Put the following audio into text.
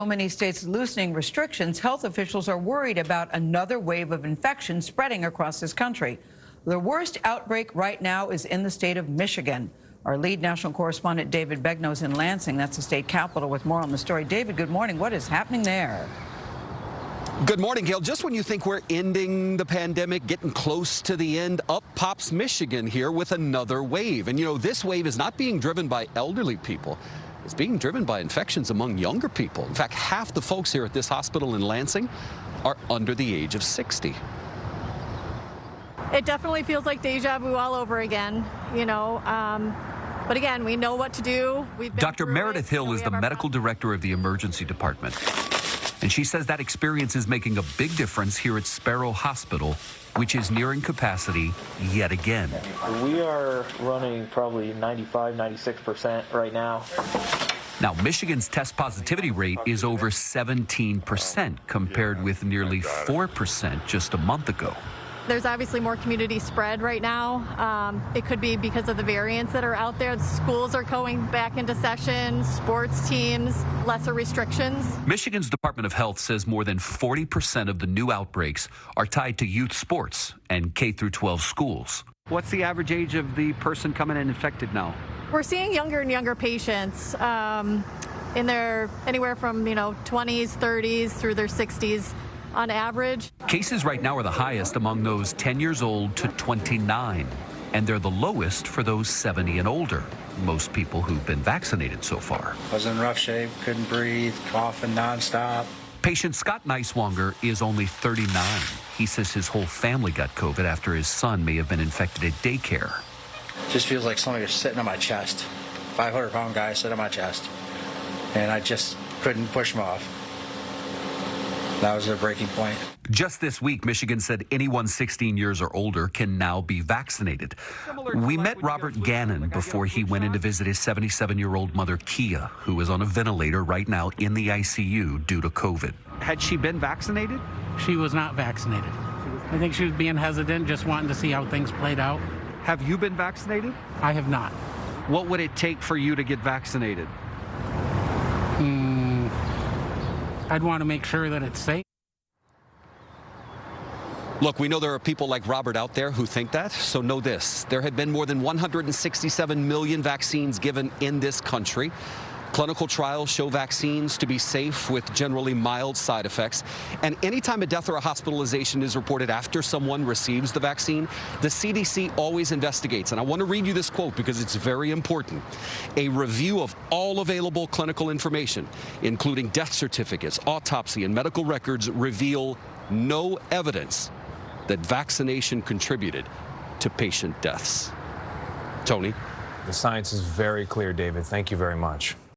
So many states loosening restrictions, health officials are worried about another wave of infection spreading across this country. The worst outbreak right now is in the state of Michigan. Our lead national correspondent David Begnaud is in Lansing. That's the state capital, with more on the story. David, good morning. What is happening there? Good morning, Gayle. Just when you think we're ending the pandemic, getting close to the end, up pops Michigan here with another wave. And you know, this wave is not being driven by elderly people. It's being driven by infections among younger people. In fact, half the folks here at this hospital in Lansing are under the age of 60. It definitely feels like deja vu all over again, you know. But again, we know what to do. Dr. Meredith Hill is the medical director of the emergency department. And she says that experience is making a big difference here at Sparrow Hospital, which is nearing capacity yet again. We are running probably 95, 96% right now. Now, Michigan's test positivity rate is over 17% compared with nearly 4% just a month ago. There's obviously more community spread right now. It could be because of the variants that are out there. Schools are going back into session, sports teams, lesser restrictions. Michigan's Department of Health says more than 40% of the new outbreaks are tied to youth sports and K-12 schools. What's the average age of the person coming in infected now? We're seeing younger and younger patients in their anywhere from 20s, 30s through their 60s. On average. Cases right now are the highest among those 10 years old to 29, and they're the lowest for those 70 and older, most people who've been vaccinated so far. I was in rough shape, couldn't breathe, coughing nonstop. Patient Scott Neiswanger is only 39. He says his whole family got COVID after his son may have been infected at daycare. Just feels like somebody was sitting on my chest. 500-pound guy sitting on my chest, and I just couldn't push him off. That was their breaking point. Just this week, Michigan said anyone 16 years or older can now be vaccinated. We met Robert Gannon before he went in to visit his 77-year-old mother, Kia, who is on a ventilator right now in the ICU due to COVID. Had she been vaccinated? She was not vaccinated. I think she was being hesitant, just wanting to see how things played out. Have you been vaccinated? I have not. What would it take for you to get vaccinated? I'd want to make sure that it's safe. Look, we know there are people like Robert out there who think that, so know this. There have been more than 167 million vaccines given in this country. Clinical trials show vaccines to be safe with generally mild side effects. And anytime a death or a hospitalization is reported after someone receives the vaccine, the CDC always investigates. And I want to read you this quote because it's very important. A review of all available clinical information, including death certificates, autopsy, and medical records, reveal no evidence that vaccination contributed to patient deaths. Tony? The science is very clear, David. Thank you very much.